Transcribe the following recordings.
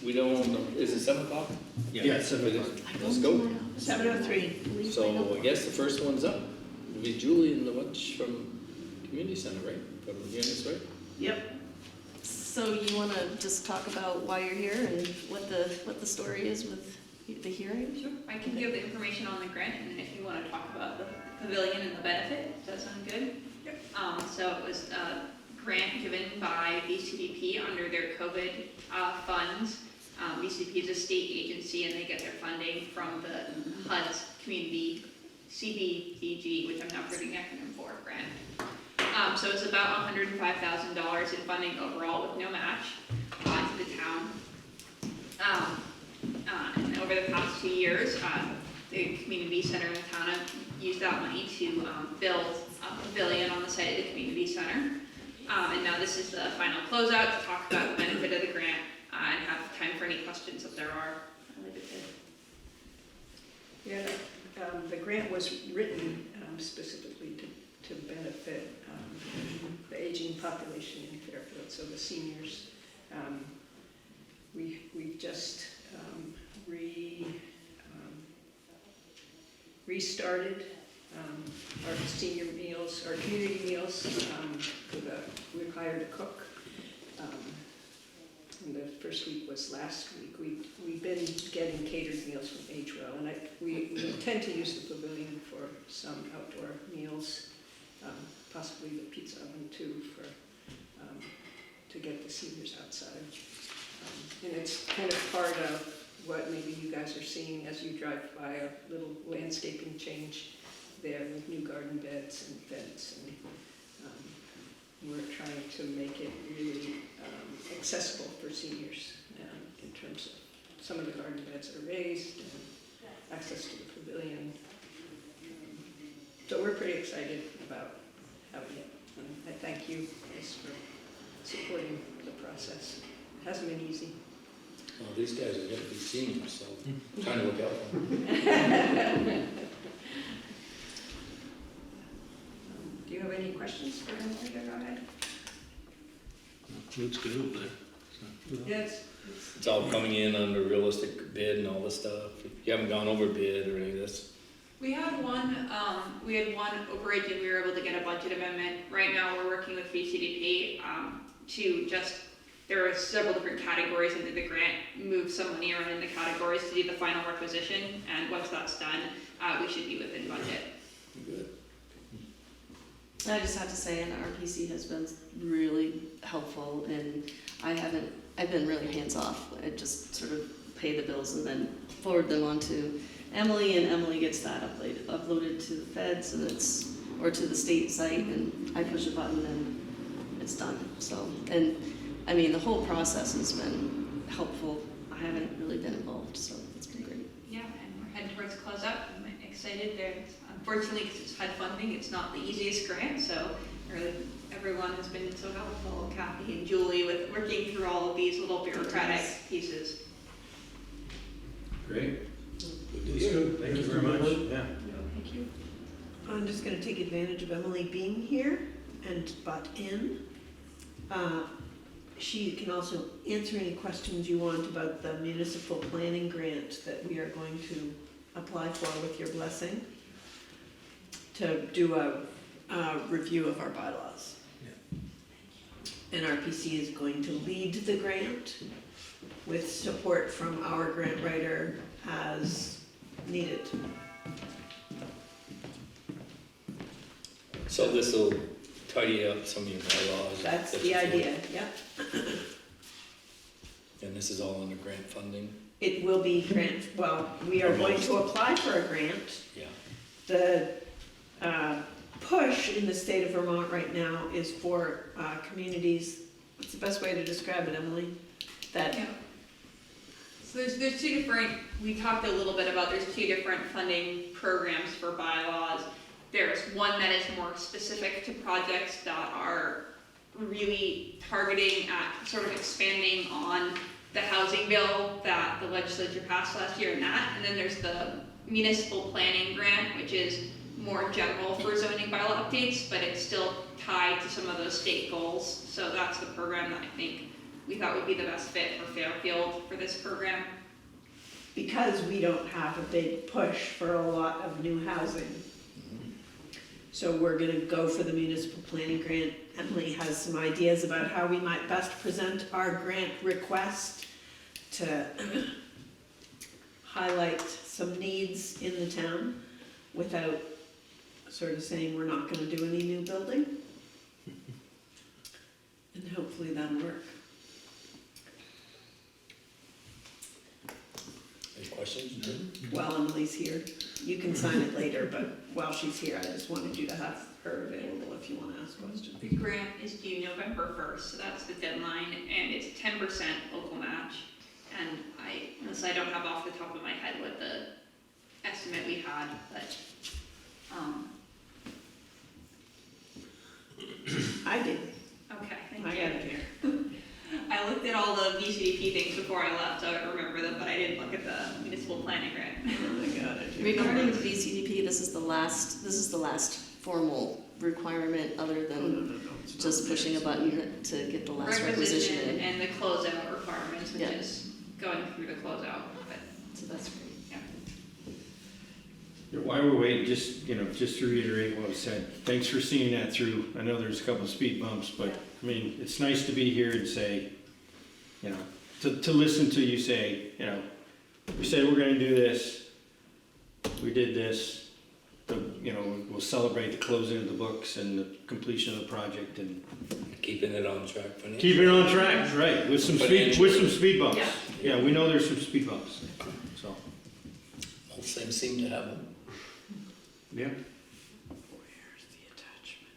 we don't, is it 7 o'clock? Yeah, 7 o'clock. Let's go. 7:03. So I guess the first one's up. It'll be Julie and the bunch from Community Center, right? If I'm hearing this right? Yep. So you want to just talk about why you're here and what the story is with the hearing? Sure, I can give the information on the grant, and if you want to talk about the pavilion and the benefit, does that sound good? Yep. So it was a grant given by BCDP under their COVID funds. BCDP is a state agency, and they get their funding from the HUD's Community CBDG, which I'm now forgetting the acronym for, grant. So it's about $105,000 in funding overall with no match to the town. And over the past 2 years, the community center in the town have used that money to build a pavilion on the site of the community center. And now this is the final closeout to talk about the benefit of the grant and have time for any questions if there are. I'll leave it there. Yeah, the grant was written specifically to benefit the aging population in Fairfield, so the seniors. We've just restarted our senior meals, our community meals. We hired a cook. And the first week was last week. We've been getting catered meals from Agewell, and we intend to use the pavilion for some outdoor meals, possibly the pizza oven too, to get the seniors outside. And it's kind of part of what maybe you guys are seeing as you drive by, a little landscaping change there with new garden beds and fence, and we're trying to make it really accessible for seniors in terms of some of the garden beds are raised and access to the pavilion. So we're pretty excited about having it. And I thank you guys for supporting the process. It hasn't been easy. Well, these guys are going to be seniors, so I'm trying to look out for them. Do you have any questions for Emily? Go ahead. Looks good over there. So, Yes. It's all coming in under realistic bid and all this stuff. If you haven't gone over bid or any of this. We had one overage, and we were able to get a budget amendment. Right now, we're working with BCDP there are several different categories into the grant, move some money around in the categories to do the final requisition, and once that's done, we should be within budget. Good. I just have to say, and RPC has been really helpful, and I've been really hands off. I just sort of pay the bills and then forward them on to Emily, and Emily gets that uploaded to the feds, and or to the state site, and I push a button and it's done. So, and I mean, the whole process has been helpful. I haven't really been involved, so it's been great. Yeah, and we're heading towards closeout. I'm excited. Unfortunately, because it's HUD funding, it's not the easiest grant, so really everyone has been so helpful, Kathy and Julie, with working through all of these little bureaucratic pieces. Great. Good to That's hear. good. Thank you very much. Yeah. Thank you. I'm just going to take advantage of Emily being here and butt in. She can also answer any questions you want about the municipal planning grant that we are going to apply for with your blessing to do a review of our bylaws. Yeah. And RPC is going to lead the grant with support from our grant writer as needed. So this will tidy up some of your bylaws. That's that the you feel- idea, yeah. And this is all under grant funding? It will be grant, well, we are going to apply for a grant. Yeah. The push in the state of Vermont right now is for communities, what's the best way to describe it, Emily? That Yeah. So there's two different, we talked a little bit about, there's two different funding programs for bylaws. There's one that is more specific to projects that are really targeting at sort of expanding on the housing bill that the legislature passed last year and that. And then there's the municipal planning grant, which is more general for zoning bylaw updates, but it's still tied to some of those state goals. So that's the program that I think we thought would be the best fit for Fairfield for this program. Because we don't have a big push for a lot of new housing. So we're gonna go for the municipal planning grant. Emily has some ideas about how we might best present our grant request to highlight some needs in the town without sort of saying we're not gonna do any new building. And hopefully that'll work. Any questions? While Emily's here, you can sign it later, but while she's here, I just wanted you to have her available if you wanna ask questions. The grant is due November 1st, so that's the deadline, and it's 10% local match. And honestly, I don't have off the top of my head what the estimate we had, but, I did, okay, thank I you. got it here. I looked at all the VCDP things before I left, so I remember them, but I didn't look at the municipal planning grant. I got it here. Regarding the VCDP, this is the last formal requirement other Oh, no, than no, no, it's not just there. pushing a button to get the last requisition in. And the closeout requirements, which Yeah. is going through the closeout, but, So that's great. While we're waiting, just to reiterate what was said, thanks for seeing that through. I know there's a couple of speed bumps, but, I mean, it's nice to be here and say, to listen to you say, we said we're gonna do this, we did this, we'll celebrate the closing of the books and the completion of the project and Keeping it on track financially. keeping it on track, right, with some speed bumps. Yeah. Yeah, we know there's some speed bumps, so. All things seem to have them. Yeah. Where's the attachment?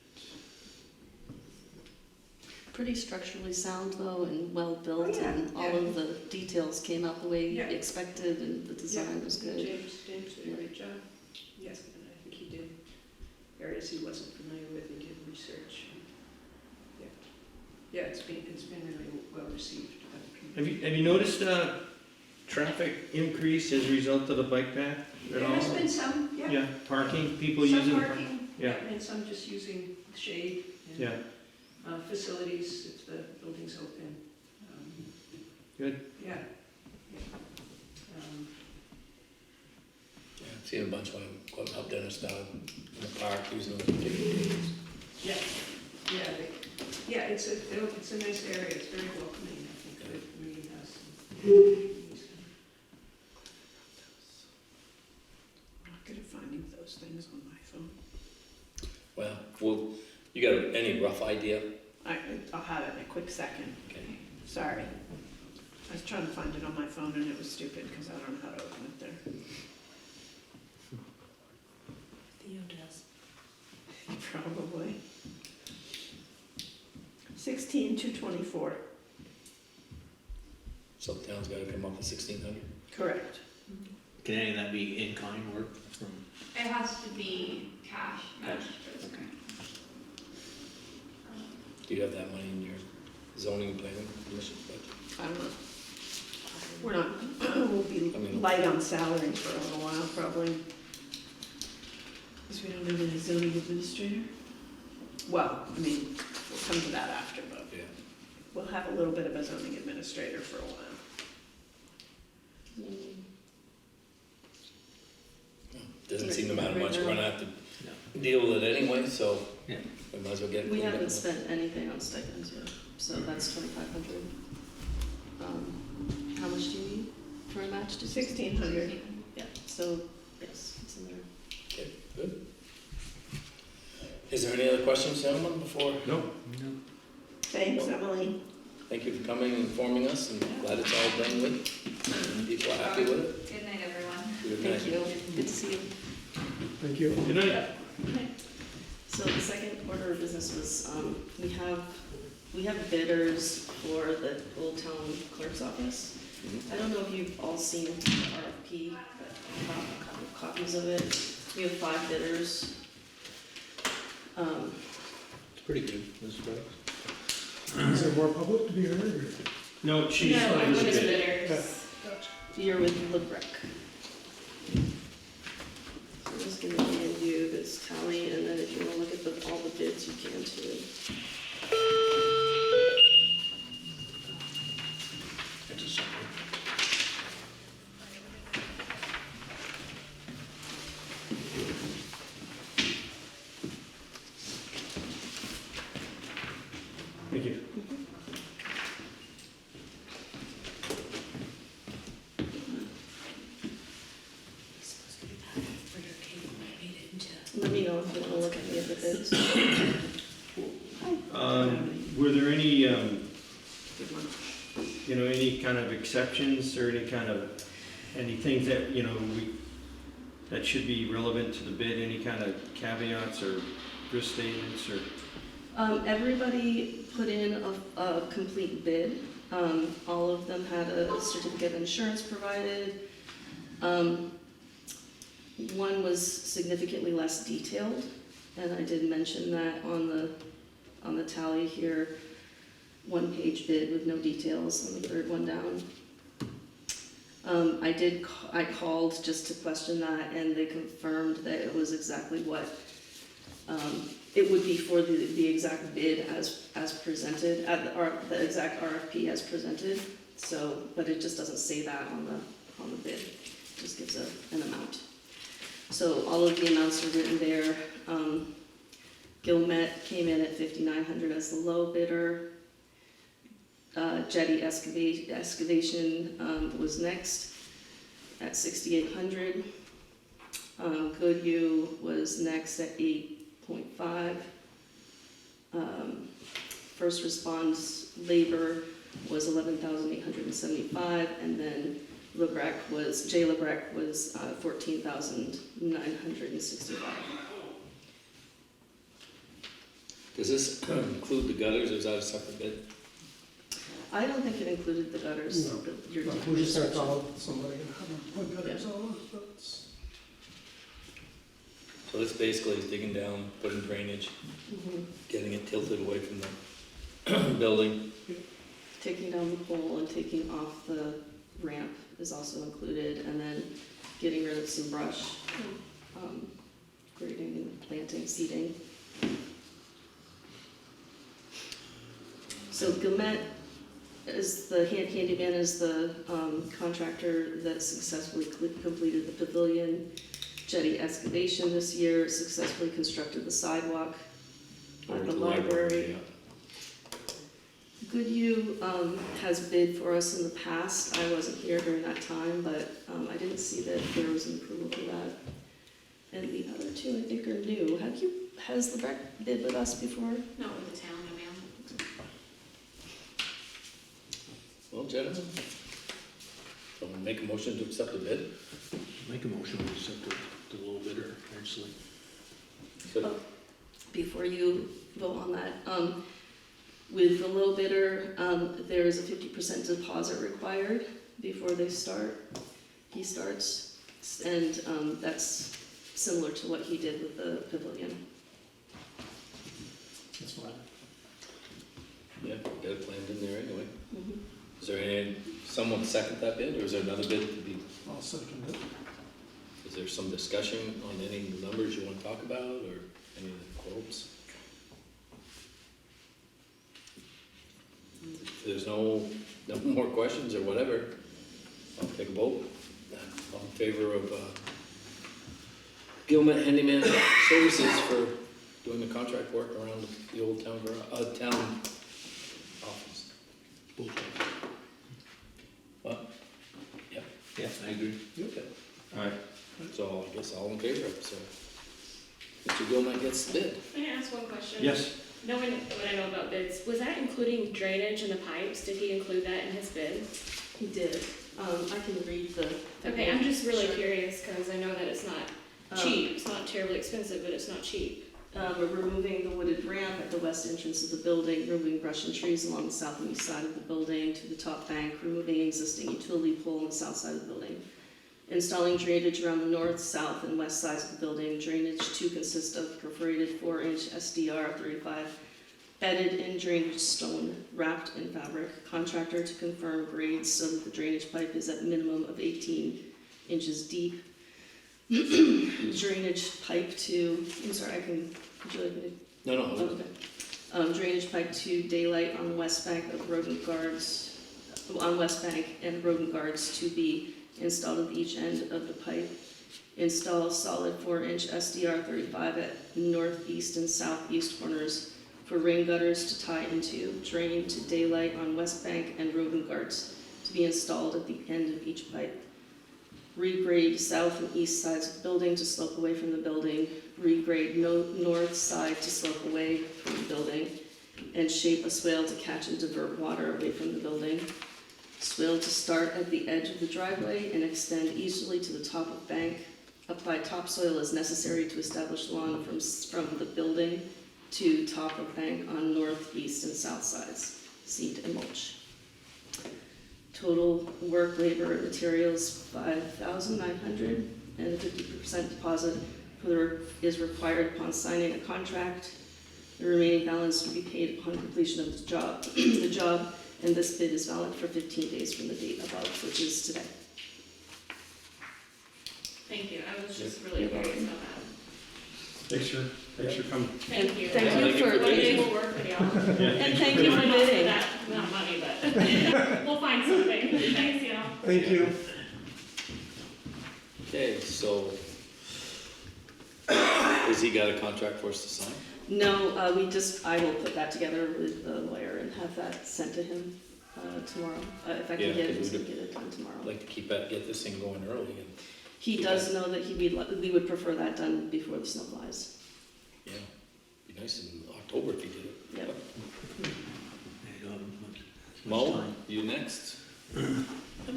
Pretty structurally sound though, and well-built, Oh, yeah, and all yeah. of the details came out the way Yeah. expected, and the design was good. James did a great job. Yes, and I think he did areas he wasn't familiar with, he did research. Yeah, yeah, it's been really well received by the community. Have you noticed traffic increase as a result of the bike path at There all? has been some, yeah. Yeah, parking, people Some using. parking, Yeah. and some just using shade Yeah, and facilities if the building's open. good. Yeah. Yeah, I've seen a bunch of them going up Dennis down in the park using those big gates. Yeah, yeah, it's a nice area, it's very welcoming, I think, the community has. I'm not good at finding those things on my phone. Well, you got any rough idea? I'll have it in a quick second. Okay. Sorry. I was trying to find it on my phone and it was stupid because I don't know how to open it there. Theo does. Probably. 16,224. So the town's gotta come up with 1,600. Correct. Can any of that be in-kind work from? it has to be cash matched. Okay. Do you have that money in your zoning and planning commission budget? I don't know. We're not, we'll be I mean- light on salary for a little while probably. Because we don't have any zoning administrator. Well, I mean, we'll come to that after, but Yeah. we'll have a little bit of a zoning administrator for a while. Doesn't seem to matter much, we're gonna have to deal with it anyway, so Yeah. we might as well get it. We cleaned up. haven't spent anything on stipends yet, so that's 2,500. How much do you need for a match? 1,600. Yeah, so, yes, it's in there. Okay, good. Is there any other questions, gentlemen, before? No. Thanks, Emily. Thank you for coming and informing us, and glad it's all done with. People are happy with it. Good night, everyone. Good night. Thank you, good to see you. Thank you. Good night. So the second order of business was, we have bidders for the Old Town Clerk's Office. I don't know if you've all seen the RFP, but I have a couple of copies of it. We have 5 bidders. It's pretty good, Mr. Brooks. Is there more public to be heard? or- No, she's. No, I'm she's with good. bidders. You're with LeBrec. So I'm just gonna hand you this tally, and then if you wanna look at all the bids, you can too. know if you wanna look at any of the bids. Were there any, Good one. any kind of exceptions or any things that, that should be relevant to the bid, any kind of caveats or risk statements or? Everybody put in a complete bid. All of them had a certificate of insurance provided. One was significantly less detailed, and I did mention that on the tally here. One-page bid with no details on the third one down. I called just to question that, and they confirmed that it was exactly what it would be for the exact bid as presented, the exact RFP as presented. So, but it just doesn't say that on the bid. It just gives an amount. So all of the amounts are written there. Gilmet came in at $5,900 as the low bidder. Jetty Excavation was next at $6,800. Goodhue was next at $8.5. First Response Labor was $11,875, and then Jay Lebrecq was $14,965. Does this include the gutters, or is that a separate bid? I don't think it included the gutters. No. but your We're just gonna description. call somebody and have them put gutters on, that's, So this basically is digging down, putting drainage, Mhm. getting it tilted away from the building. Taking down the pole and taking off the ramp is also included, and then getting rid of some brush, grading and planting, seeding. So Gilmet is the handyman is the contractor that successfully completed the pavilion. Jetty Excavation this year successfully constructed the sidewalk at the library. Goodhue has bid for us in the past. I wasn't here during that time, but I didn't see that there was an approval for that. And the other two, I think, are new. Has the Breck bid with us before? Not with the town, no ma'am. Well, gentlemen, so we'll make a motion to accept the bid. Make a motion to accept the low bidder, actually. So, Before you vote on that, with the low bidder, there is a 50% deposit required before he starts, and that's similar to what he did with the pavilion. that's fine. yeah, get it planned in there anyway. Mhm. Is there someone second that bid, or is there another bid to be, I'll second it. is there some discussion on any numbers you want to talk about, or any of the quotes? If there's no more questions or whatever, I'll take a vote. All in favor of Gilmet Handyman Services for doing the contract work around the old town town office. What? Yeah, I agree. Okay. All right. So I guess all in favor of it, so Mr. Gilmet gets the bid. Can I ask one question? Yes. Knowing what I know about bids, was that including drainage and the pipes? Did he include that in his bid? He did. I can read the. Okay, I'm just really Sure. curious because I know that it's not cheap. It's not terribly expensive, but it's not cheap. We're removing the wooded ramp at the west entrance of the building, removing brush and trees along the south and east side of the building to the top bank, removing existing utility pole on the south side of the building. Installing drainage around the north, south, and west sides of the building. Drainage to consist of perforated 4-inch SDR 35 bedded in drainage stone wrapped in fabric. Contractor to confirm grades so that the drainage pipe is at minimum of 18 inches deep. Drainage pipe to, would you like me to? No, Oh, okay. Drainage pipe to daylight on west bank of rodent guards, on west bank and rodent guards to be installed at each end of the pipe. Install solid 4-inch SDR 35 at northeast and southeast corners for rain gutters to tie into. Drain to daylight on west bank and rodent guards to be installed at the end of each pipe. Regrade south and east sides of the building to slope away from the building. regrade north side to slope away from the building, and shape a swale to catch and divert water away from the building. Swale to start at the edge of the driveway and extend easterly to the top of bank. Apply topsoil as necessary to establish lawn from the building to top of bank on north, east, and south sides. Seed and mulch. Total work, labor, and materials, $5,900, and 50% deposit is required upon signing a contract. The remaining balance will be paid upon completion of the job. And this bid is valid for 15 days from the date above, which is today. Thank you, I was just really curious about that. Thanks for coming. Thank you. Thank you for One day we'll work with y'all. And thank you for bidding. Not money, but we'll find something. Thanks, y'all. Thank you. Okay, so, has he got a contract for us to sign? No, I will put that together with the lawyer and have that sent to him tomorrow. If I Yeah, can get it, 'cause we we can get it done tomorrow. I'd like to get this thing going early, and, He does know that we would prefer that done before the snow flies. yeah, be nice in October if he did it. Yep. Mo, you next? I'm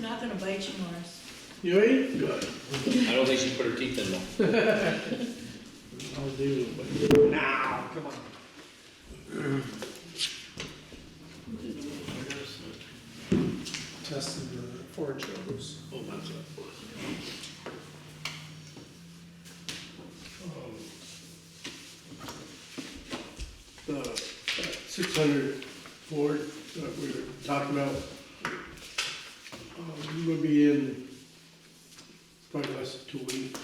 not gonna bite you, Morris. You ain't good. I don't think she put her teeth in though. I'll do, but now, come on. Testing the Ford shows. Oh, that's what it was. 600 Ford that we were talking about, we'll be in probably less than 2 weeks.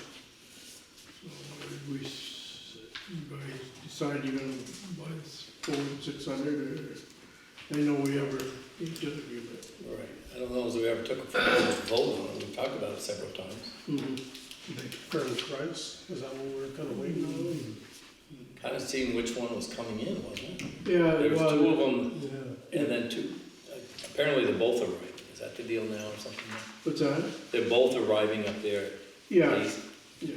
So you guys decide you're gonna buy this Ford 600, or I know we ever did agreement. All right, I don't know if we ever took a vote on it, we talked about it several times. Fairly price, is that what we're kind of waiting on? Kind of seeing which one was coming in, wasn't it? Yeah, There was well, two of them, yeah. and then two, apparently they both are right. Is that the deal now or something? What's that? They're both arriving up there. Yeah, yeah.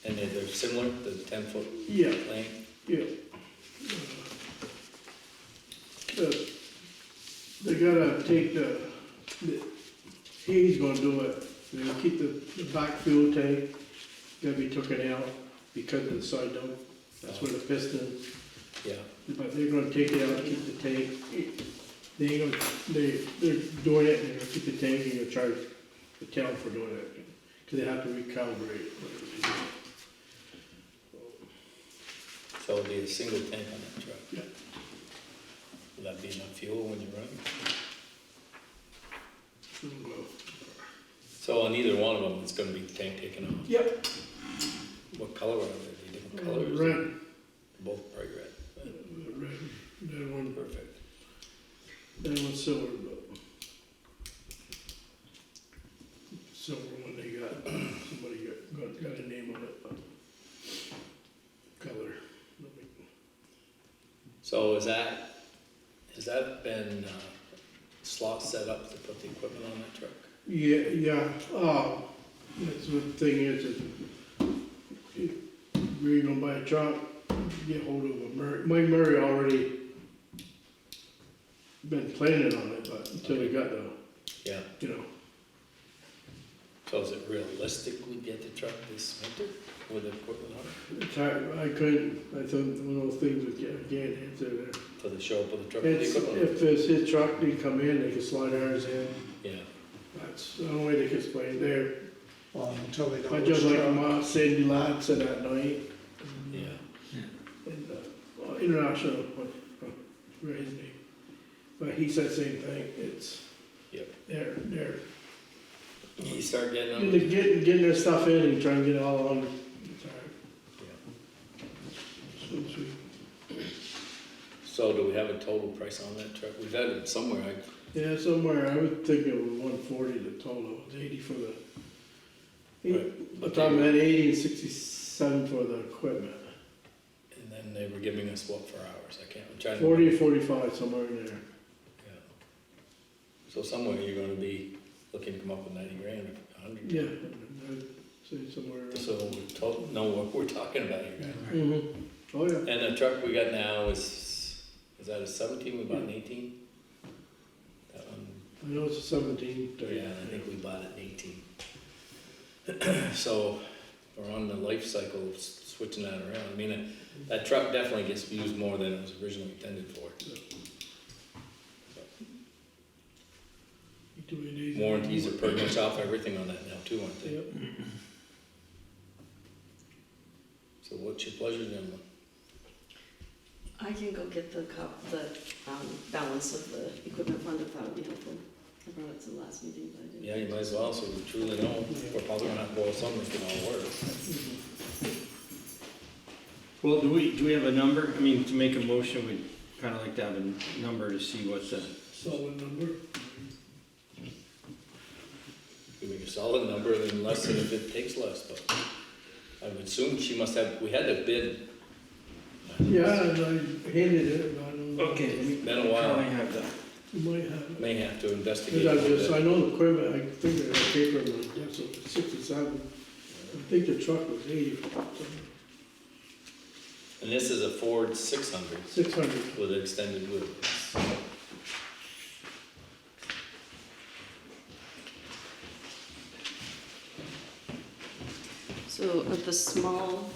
And they're similar, the 10-foot Yeah, length? yeah. They gotta take he's gonna do it, they're gonna keep the back fuel tank, gotta be taken out because of the side dump, that's where the piston, Yeah, but they're gonna take it out, keep the tank. They ain't gonna, they're doing it, and they're gonna keep the tank, and gonna charge the town for doing it, cause they have to recalibrate. so it'll be a single tank on that truck. Yeah. Will that be enough fuel when you run? So on either one of them, it's gonna be the tank taken off. Yep. What color are they? Different colors? Red. Both bright red. Red, that one, Perfect. that one's silver, but silver one they got, somebody got a name on it, but color. So has that been slots set up to put the equipment on that truck? Yeah, that's what the thing is we're gonna buy a truck, get hold of a Mike Murray already been planning on it, but until he got the, Yeah. you know, So is it realistic we'd get the truck this winter with the equipment on it? it's hard, I thought one of those things that I can't answer there. So they show up with the truck with the It's, equipment on it? if it's his truck, they come in, they can slide ours in, Yeah. that's the only way they can explain there. Until they know I which just like truck. Sandy Ladd said that night, Yeah. and, International, what his name, but he said same thing, it's, Yep. they're You start getting them? getting their stuff in and trying to get it all on, it's hard. Yeah. So sweet. So do we have a total price on that truck? We've had it somewhere, Yeah, somewhere, I would think it was 140 the total, it was 80 for the, Right. I thought we had 80 and 67 for the equipment. and then they were giving us what for hours? I'm trying to. 40 or 45, somewhere in there. Yeah. So somewhere you're gonna be looking to come up with 90 grand, 100. Yeah, say somewhere around. So we know what we're talking about here, guys. Mm-hmm. Oh, yeah. And the truck we got now is that a 17? We bought an 18? That one, I know it's a 17. yeah, I think we bought it in 18. So we're on the life cycle of switching that around. I mean, that truck definitely gets used more than it was originally intended for. Warranties are pretty much off everything on that now too, aren't they? Yep. So what's your pleasure, gentlemen? I can go get the balance of the equipment fund if that would be helpful. I brought it to the last meeting, but I didn't. Yeah, you might as well, so we truly know. We're probably gonna have to borrow some if it all works. Well, do we have a number? I mean, to make a motion, we'd kind of like to have a number to see what the, Solid number. You make a solid number, then less than if it takes less, but I would assume she must have, we had to bid. Yeah, and I handed it, but I don't know. okay. It's been a while. I have that. You might have it. May have to investigate. Because a I little just, bit. I know the equipment, I figured the paper on my desk, so it's 67. I think the truck was 80, And this is a Ford 600 600. with extended wheels. So the small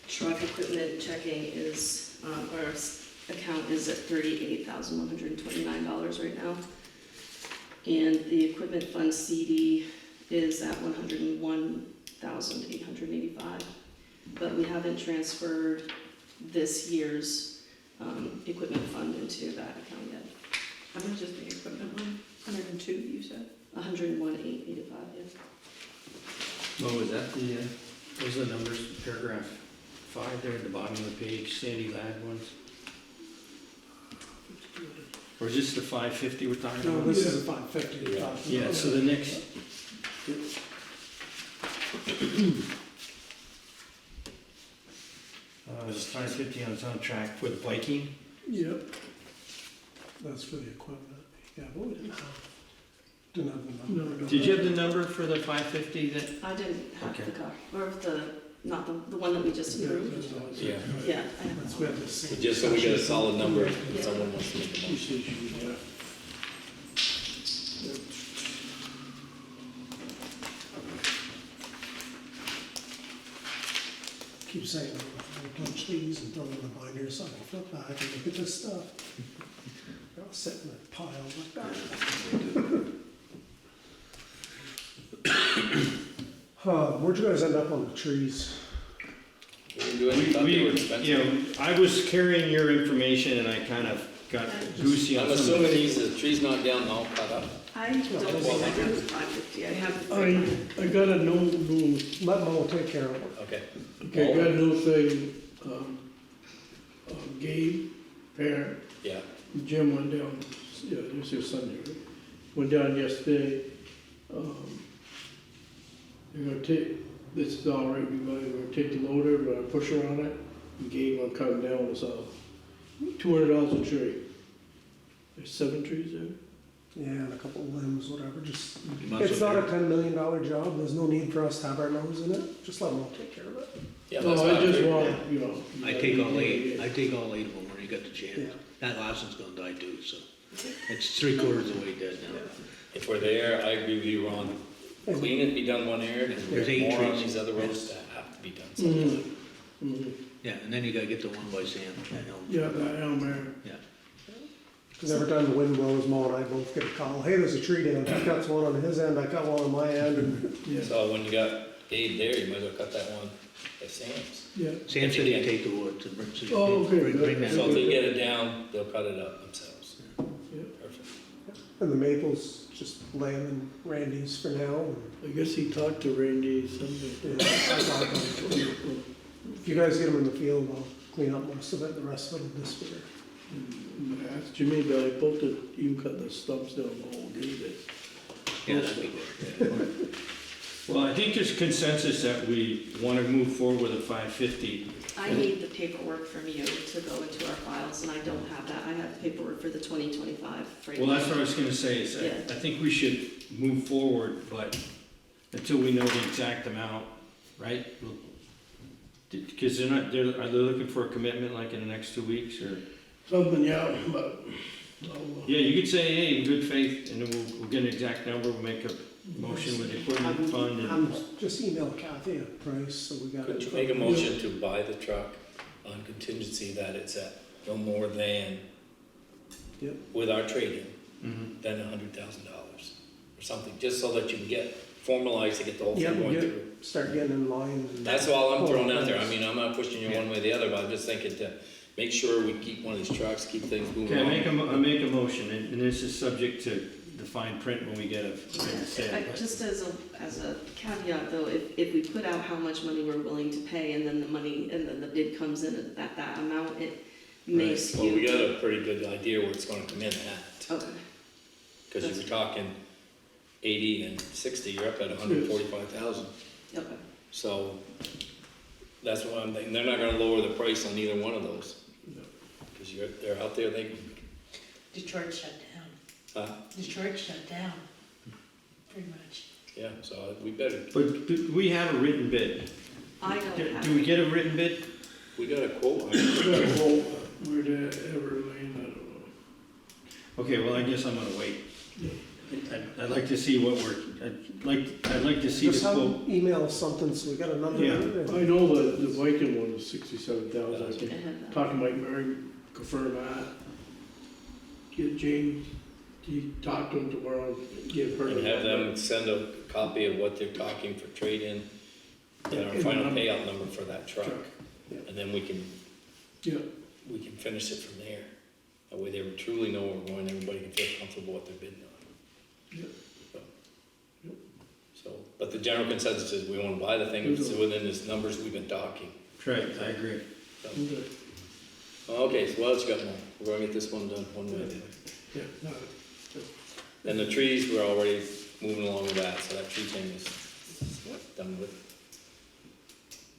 truck equipment checking is, our account is at $38,129 right now. And the equipment fund CD is at $101,885. But we haven't transferred this year's equipment fund into that account yet. How much is the equipment one? 102, you said? 101,885, yes. What was that? What was the numbers, paragraph 5 there at the bottom of the page, Sandy Ladd ones? Or is this the 550 we're talking No, about? this is a 550. Yeah. Yeah, so the next. It's 550 on its own track for the Viking. Yep. That's for the equipment. Yeah, but we didn't have the number. No. Did you have the number for the 550 that? I didn't have Okay. the car, or not the one that we just approved. Yeah. Yeah, I have That's that we one. have the same. Just so we get a solid number, if Yeah. someone wants to make a She motion. said she was, yeah. Keep saying, we punch these and throw them in the binder, so I can flip back and look at this stuff. They're all sitting in piles like that. Where'd you guys end up on the trees? We didn't do anything, thought they were expensive. You know, I was carrying your information and I kind of got goosey on I'm some of assuming it. the trees not down all cut up. I don't think I have the 550, I have the I 300. got a new, Let Mo take care of it. Okay. okay, I got a new thing, Gabe, parent, Yeah. Jim went down, yeah, this is Sunday, right? Went down yesterday. They're gonna take, this is all right, we're gonna take the loader, we're gonna push her on it, and Gabe gonna come down, it's $200 a tree. There's 7 trees there. Yeah, and a couple of limbs, whatever, just, You might it's as not well a $10 million job, there's no need for us to have our nose in it, just let Mo take care of it. Yeah, No, that's what I just figured. want, you know. I take all 8 of them when you got the Yeah. chance. That last one's gonna die too, so. It's 3/4 of the way dead now. If we're there, I agree with you, Ron. Clean it, be done one area, and There's there's 8 more on trees. these other roads that have to be done. Mhm. Mhm. Yeah, and then you gotta get the one by Sam, that elm. Yeah, that elm there. Yeah. Because every time the wind blows, Mo and I both get a call, hey, there's a tree down, he cuts one on his end, I cut one on my end, and Yeah, So when you got Gabe there, you might as well cut that one at Sam's. yeah. Sam said he'd take the wood to bring, so you Oh, okay, bring that. So if they get it down, they'll cut it up themselves. Yeah. Perfect. and the maples, just lay 'em in Randy's for now. I guess he talked to Randy someday. And, yeah, I thought about it. If you guys get them in the field, I'll clean up most of it, the rest of it will disappear. And I asked Jimmy, but I both the, you cut the stumps down the whole David. Yeah, that'd be good. Well, I think there's consensus that we want to move forward with a 550. I need the paperwork from you to go into our files, and I don't have that. I have paperwork for the 2025 right Well, now. that's what I was gonna say, is Yeah. I think we should move forward, but until we know the exact amount, right? Because are they looking for a commitment like in the next 2 weeks, or? Something, yeah, but, Yeah, you could say, hey, in good faith, and then we'll get an exact number, we'll make a motion with the equipment fund and. I'm just email Kathy a price, so we got it. Could you make a motion to buy the truck on contingency that it's at no more than, Yep. with our trade-in, Mhm. than $100,000 or something, just so that you can get formalized to get the whole Yeah, thing going yeah. through. Start getting in line. and- That's all I'm throwing out there. I Oh, mean, I'm not pushing you one way or the other, but I'm just thinking to make sure we keep one of these trucks, keep things moving Okay, on. I make a motion, and this is subject to the fine print when we get a written sale. but- Just as a caveat though, if we put out how much money we're willing to pay and then the bid comes in at that amount, it may Right. skew. Well, we got a pretty good idea where it's gonna come in at, Okay, because if you're talking 80 and 60, you're up at 145,000. okay. So that's why I'm thinking, they're not gonna lower the price on either one of those. Because they're out there, Detroit shut down. Detroit shut down, pretty much. yeah, so we better, But do we have a written bid? I don't have. Do we get a written bid? we got a quote. where the Everlane, I don't know. Okay, well, I guess I'm gonna wait. I'd like to see what I'd like to see the Just have quote. them email something, so we got a number. Yeah. here. I know the Viking one was 67,000, I I can have that. talk to Mike Murray, confirm that. Get James, he talk to him tomorrow, give her. And have them send a copy of what they're talking for trade-in and our Yeah, final and payout number for that truck. Yeah. And then we can Yeah, finish it from there. That way they truly know where we're going, everybody can feel comfortable what they're bidding on. Yeah. So- Yep. So, but the general consensus is we wanna buy the thing, it's within this numbers we've been talking. Right, I agree. okay, Okay, so what else you got more? We're gonna get this one done one way or the other. yeah, no, And the trees, we're already moving along with that, so that tree thing is done with.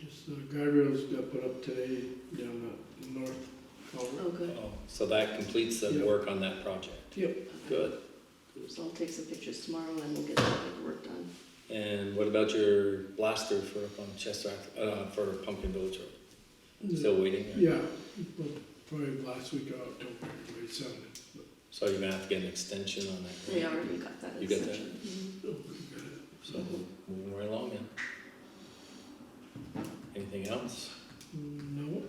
just the guardrails got put up today down the north culvert. Oh, good. Oh, so that completes the Yeah. work on that project. Yep. Good. So I'll take some pictures tomorrow and we'll get that work done. And what about your blaster for up on Chester, for Pumpkin Village Road? Still waiting? or- Yeah, well, probably last week of October, we sent it. So you're gonna have to get an extension on that? They already got that You got that? extension. Mhm. So, moving right along then. Anything else? No.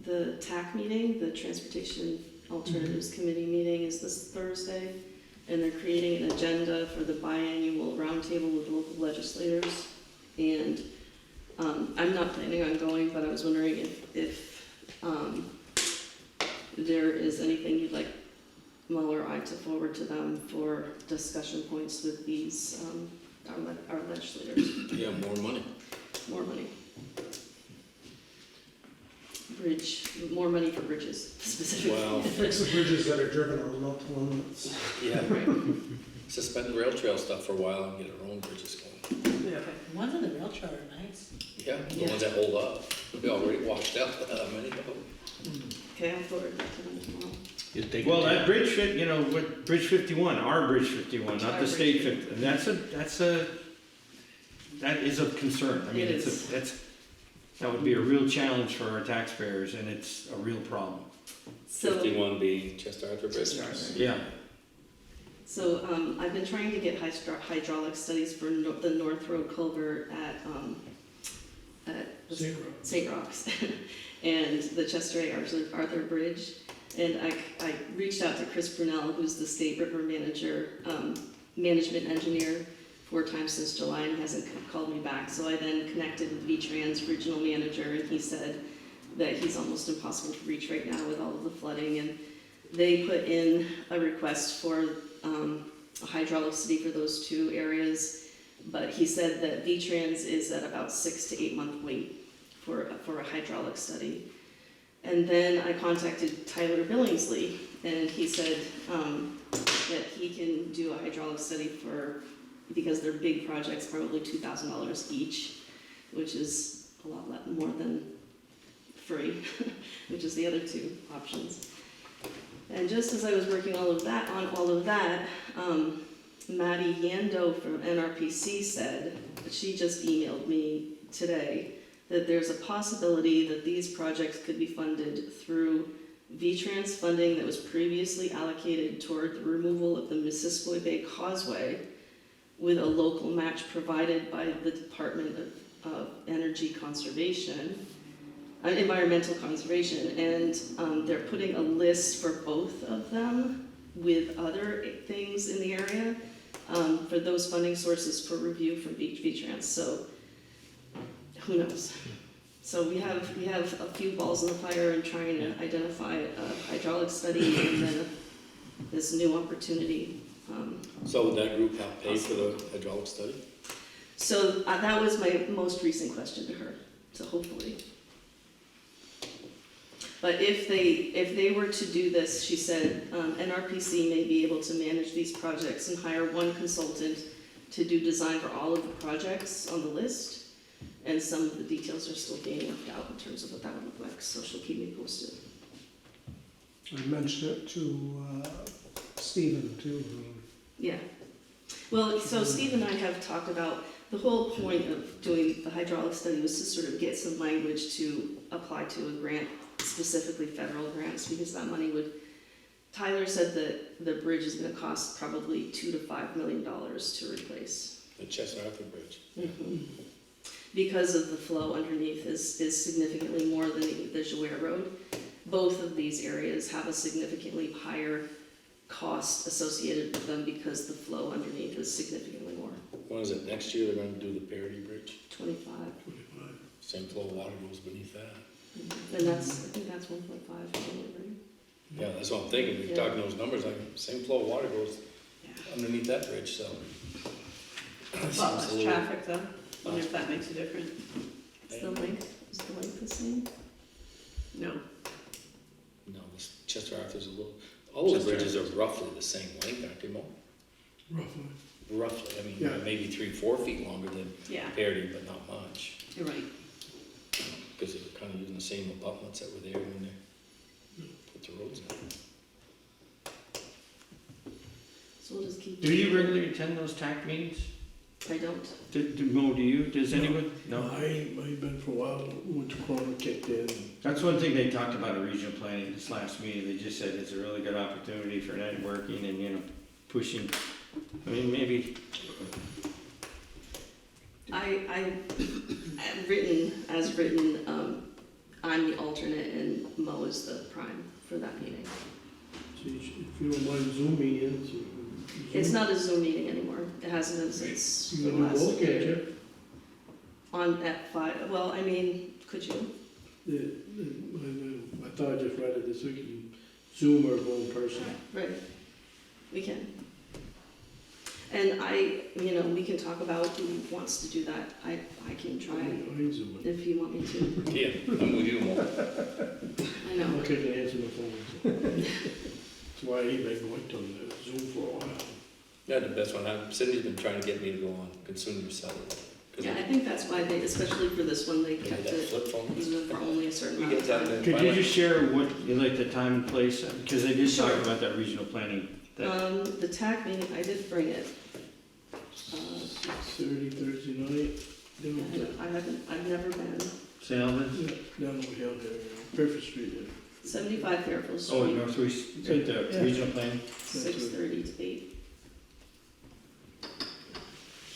The TAC meeting, the Transportation Alternatives Committee meeting is this Thursday, and they're creating an agenda for the biannual roundtable with local legislators. And I'm not planning on going, but I was wondering if there is anything you'd like Mo or I to forward to them for discussion points with these, our legislators. Yeah, more money. More money. More money for bridges specifically. Well, Fix the bridges that are driven on, not the one that's. yeah, Right. suspend the rail trail stuff for a while and get our own bridges going. Yeah. The ones on the rail trail are nice. Yeah, the ones that hold up. We already washed out many of them. Okay, I'll forward that to them tomorrow. You take Well, it that bridge fit, what, Bridge 51, our Bridge 51, not Our the state Bridge 50, and that is of concern. I mean, It is. that would be a real challenge for our taxpayers, and it's a real problem. So, 51 being Chester Arthur Bridge. Chester Arthur. Yeah. so I've been trying to get hydraulic studies for the North Road culvert at Zero. St. Rox and the Chester Arthur Bridge. And I reached out to Chris Brunel, who's the state river manager, management engineer, 4 times since July, and he hasn't called me back. So I then connected with V-Trans regional manager, and he said that he's almost impossible to reach right now with all of the flooding. And they put in a request for a hydraulic study for those 2 areas, but he said that V-Trans is at about 6 to 8 month wait for a hydraulic study. And then I contacted Tyler Billingsley, and he said that he can do a hydraulic study because they're big projects, probably $2,000 each, which is a lot more than free, which is the other 2 options. And just as I was working on all of that, Maddie Yando from NRPC said, she just emailed me today, that there's a possibility that these projects could be funded through VTrans funding that was previously allocated toward the removal of the Missisquoi Bay Causeway with a local match provided by the Department of Energy Conservation, Environmental Conservation, and they're putting a list for both of them with other things in the area for those funding sources for review from VTrans. So who knows? So we have a few balls in the fire in trying to identify a hydraulic study and then this new opportunity. So would that group help pay for the hydraulic study? So that was my most recent question to her, so hopefully. But if they were to do this, she said, NRPC may be able to manage these projects and hire one consultant to do design for all of the projects on the list. And some of the details are still being worked out in terms of what that would look like, so she'll keep me posted. I mentioned it to Stephen too. Yeah. Well, so Steve and I have talked about the whole point of doing the hydraulic study was to sort of get some language to apply to a grant, specifically federal grants, because that money would, Tyler said that the bridge is gonna cost probably $2 to $5 million to replace. The Chester Arthur Bridge. Mm-hmm. Because of the flow underneath is significantly more than the Jouer Road. Both of these areas have a significantly higher cost associated with them because the flow underneath is significantly more. When is it, next year they're gonna do the Parity Bridge? 25. Same flow of water goes beneath that. And I think that's 1.5, right? Yeah, that's what I'm thinking, we're Yeah. talking those numbers, like, same flow of water goes Yeah. underneath that bridge, so. A lot less traffic though, I wonder if that makes a difference. Is the length the same? No, No, this Chester Arthur's a little, all those Chester bridges are roughly the same length, aren't they, Mo? Roughly. Roughly, I mean, Yeah. maybe 3-4 feet longer than yeah, Parity, but not much. you're right. Because they're kind of using the same abutments that were there when they put the roads in. So we'll just keep. Do you regularly attend those TAC meetings? I don't. Mo, do you? Does anyone? I've been for a while, when Corona kicked in. That's one thing they talked about at regional planning this last meeting. They just said it's a really good opportunity for networking and, you know, pushing. I mean, maybe. As written, I'm the alternate and Mo is the prime for that meeting. So if you don't mind Zoom meetings. It's not a Zoom meeting anymore. It hasn't been since You the can do last both, can't year. you? On at 5, well, I mean, could you? I thought I just read it this week, you Zoom or go in person. Right. We can. And we can talk about who wants to do that. I can try I Zoom it. if you want me to. Yeah, I'm with you, Mo. I know. I'm not gonna answer the phone. So. That's why I ain't been going to Zoom for a while. Yeah, the best one, Cindy's been trying to get me to go on Consume Your Cellular. Yeah, I think that's why they, especially for this one, they They kept that it flip phone. even for only a certain We amount get of that time. in. could you just share what, like the time and place? Because they did talk Sure. about that regional planning. That, The TAC meeting, I did bring it. 6:30 Thursday night. I've never been. St. Albans? Yeah, down over here, Fairfield Street. Yeah. 75 Fairfield Oh, Street, Northwest, at the Yeah. regional planning? 6:30 to 8.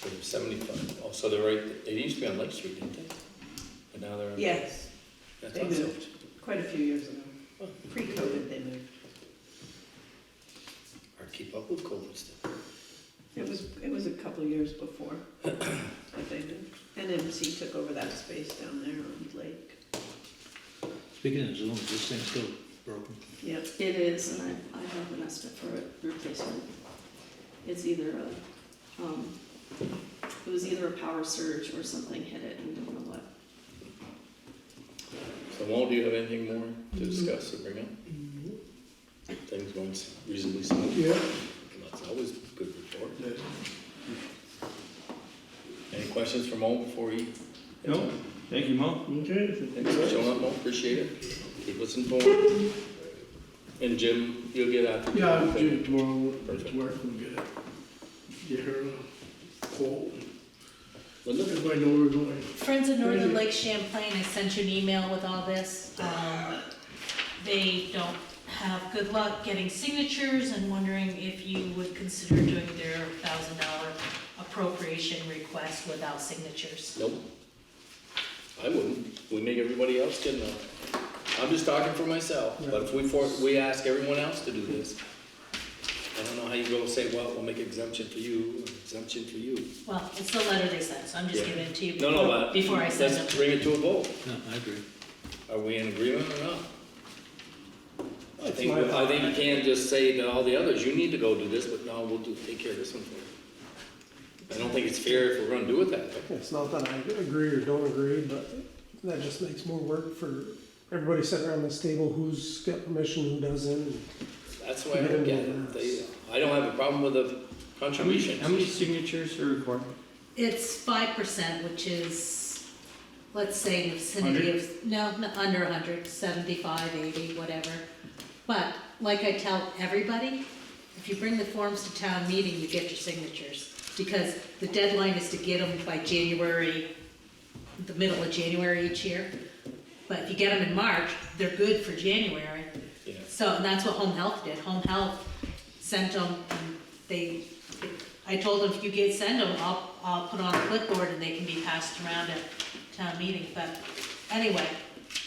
So 75, oh, so they're right, they used to be on Lake Street, didn't they? But now they're. Yes, That's they awesome. moved quite a few years ago. Pre-COVID, they moved. Or keep up with COVID stuff. It was a couple of years before that they moved. NMC took over that space down there on the lake. Speaking of Zoom, is this thing still broken? Yep. It is, and I have an estimate for a replacement. It's either it was either a power surge or something hit it, we don't know what. So Mo, do you have anything more to discuss or bring up? Things going reasonably smooth? Yeah. That's always a good report. Yeah. Any questions for Mo before we? No, thank you, Mo. Okay. Thanks for showing up, Mo, appreciate it. Keep us informed. And Jim, you'll get out. Yeah, I'll do it tomorrow, Perfect. to work, we'll get it. get her a quote. But look, everybody know where we're going. Friends of Northern Lake Champlain, I sent you an email with all this. They don't have good luck getting signatures and wondering if you would consider doing their $1,000 appropriation request without signatures. Nope. I wouldn't. We make everybody else get enough. I'm just talking for myself, but if we ask everyone else to do this, I don't know how you go say, well, we'll make exemption for you, exemption for you. Well, it's the letter they sent, so I'm just Yeah. giving it to you No, but before I send let's them. bring it to a vote. No, I agree. Are we in agreement or not? I That's think my thought. you can't just say to all the others, you need to go do this, but no, we'll take care of this one for you. I don't think it's fair if we're gonna do it that way. It's not that I agree or don't agree, but that just makes more work for everybody sitting around this table, who's got permission, who doesn't. That's the way I look at it. I don't have a problem with the contribution. How many signatures are required? It's 5%, which is, let's say, in the vicinity of, under 100, 75, 80, whatever. But, like I tell everybody, if you bring the forms to town meeting, you get your signatures. Because the deadline is to get them by January, the middle of January each year. But if you get them in March, they're good for January. Yeah. So, and that's what Home Health did. Home Health sent them, and I told them, if you send them, I'll put on a clipboard and they can be passed around at town meeting. But anyway,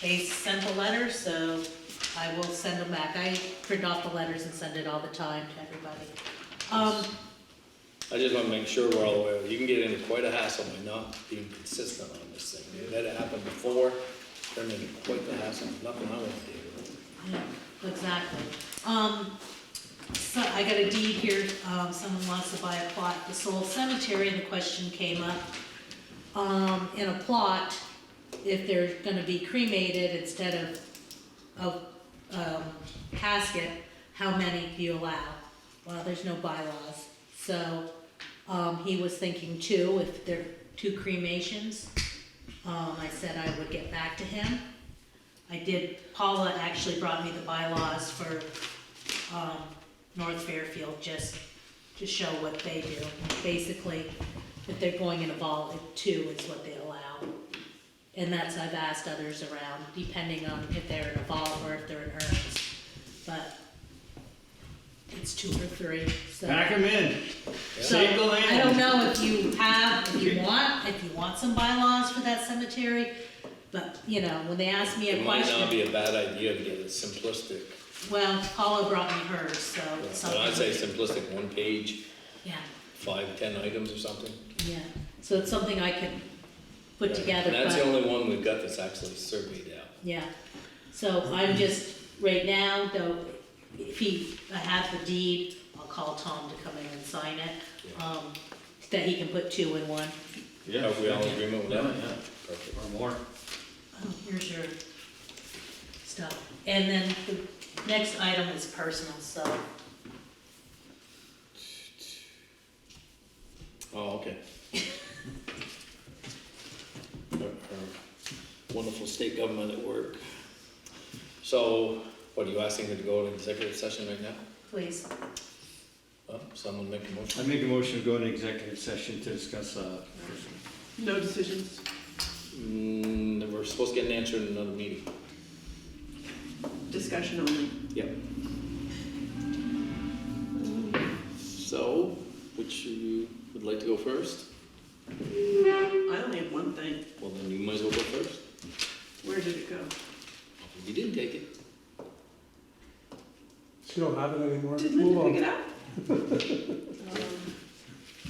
they sent the letters, so I will send them back. I print off the letters and send it all the time to everybody. I just wanna make sure we're all aware. You can get into quite a hassle by not being consistent on this thing. That happened before, turned into quite the hassle. Nothing I want to do. Yeah, exactly. So I got a deed here, someone wants to buy a plot at the Soul Cemetery, and the question came up, in a plot, if they're gonna be cremated instead of casket, how many do you allow? Well, there's no bylaws, so, he was thinking 2, if there are 2 cremations. I said I would get back to him. Paula actually brought me the bylaws for, North Fairfield, just to show what they do. Basically, if they're going in a vault, 2 is what they allow. And I've asked others around, depending on if they're in a vault or if they're in urns. But it's 2 or 3, so. Pack them in. So, Save the land. I don't know if you want some bylaws for that cemetery, but, when they ask me a It might not question, be a bad idea to get it simplistic. well, Paula brought me hers, so it's When I something. say simplistic, 1 page, Yeah, 5, 10 items or something. yeah, so it's something I could put together, And that's the but, only one we've got that's actually surveyed out. yeah. So I'm just, right now, though, if I have the deed, I'll call Tom to come in and sign it, that he can put 2 in 1. Yeah. Are we all in agreement with that? Yeah. Perfect. Or more. Oh, here's your stuff. And then the next item is personal, so, Oh, okay. Our wonderful state government at work. So, what, are you asking her to go to executive session right now? please. Someone make a I motion? make a motion to go into executive session to discuss, No decisions. We're supposed to get an answer in another meeting. Discussion only. Yep. So, which of you would like to go first? I only have one thing. Well, then you might as well go first. Where did it go? You didn't take it. She don't have it anymore. Did Move Linda on. pick it up?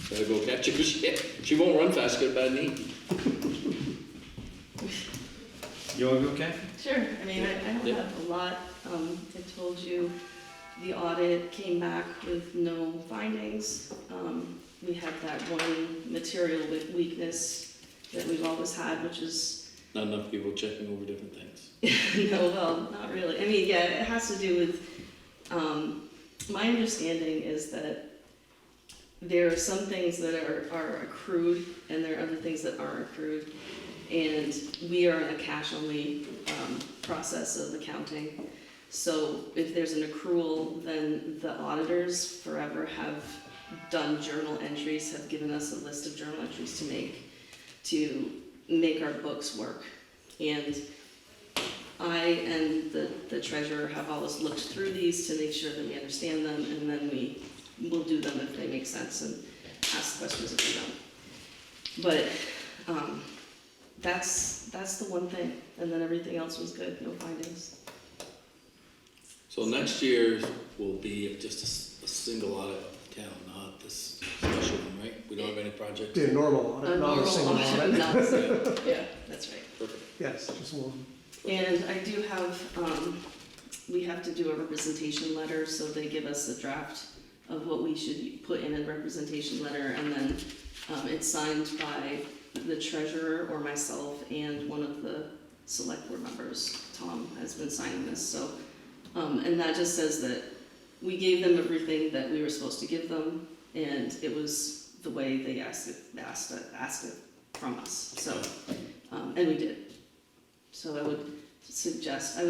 Better go catch her, 'cause she won't run fast, she's got a bad knee. you wanna go, Kathy? Sure, I mean, I don't Yeah. have a lot. I told you the audit came back with no findings. We had that one material weakness that we've always had, which is, Not enough people checking over different things. no, well, not really. I mean, yeah, it has to do with, my understanding is that there are some things that are accrued and there are other things that aren't accrued. And we are in a cash-only process of accounting. So if there's an accrual, then the auditors forever have done journal entries, have given us a list of journal entries to make our books work. And I and the treasurer have always looked through these to make sure that we understand them, and then we will do them if they make sense and ask questions if we don't. But that's the one thing, and then everything else was good, no findings. So next year will be just a single audit of town, not this special one, right? We don't have any projects? Be a normal audit, not a single audit. Yeah, that's right. Perfect. Yes, just one. And I do have, we have to do a representation letter, so they give us a draft of what we should put in a representation letter, and then it's signed by the treasurer or myself and one of the select board members. Tom has been signing this, so, and that just says that we gave them everything that we were supposed to give them, and it was the way they asked it from us, so, and we did. So I would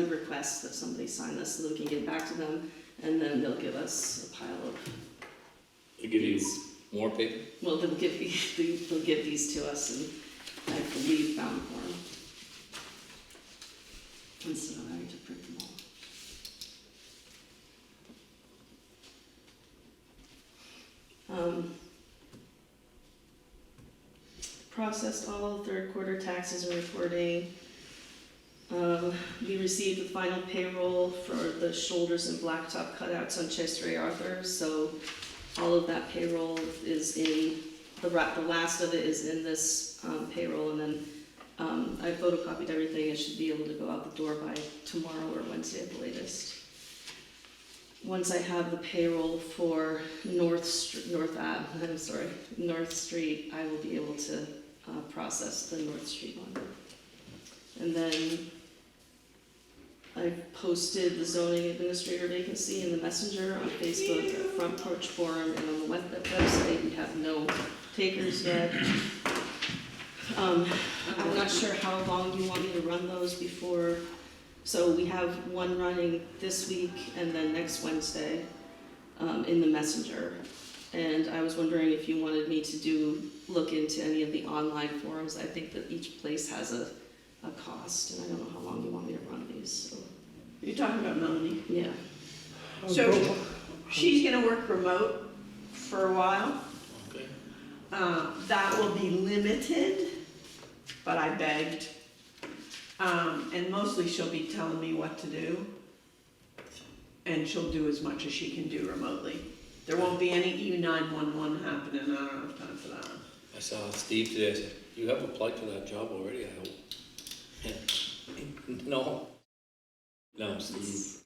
request that somebody sign this so that we can get it back to them, and then they'll give us a pile of. They give you more paper? Well, they'll give these to us, and I believe bound for them. Instead of having to print them all. Processed all third quarter taxes and reporting. We received the final payroll for the shoulders and blacktop cutouts on Chester A. Arthur, so all of that payroll is in, the last of it is in this payroll, and then I photocopied everything. It should be able to go out the door by tomorrow or Wednesday at the latest. Once I have the payroll for North Street, I will be able to process the North Street one. And then I posted the zoning administrator vacancy in the Messenger, on Facebook, at Front Porch Forum, and on the website. We have no takers yet. I'm not sure how long you want me to run those before. So we have one running this week and then next Wednesday in the Messenger. And I was wondering if you wanted me to look into any of the online forums. I think that each place has a cost, and I don't know how long you want me to run these. So. You're talking about Melanie? Yeah. So she's gonna work remote for a while. Okay. That will be limited, but I begged. And mostly she'll be telling me what to do. And she'll do as much as she can do remotely. There won't be any E911 happening, I don't have time for that. I saw Steve today, I said, you have applied for that job already, I hope. No. No, Steve.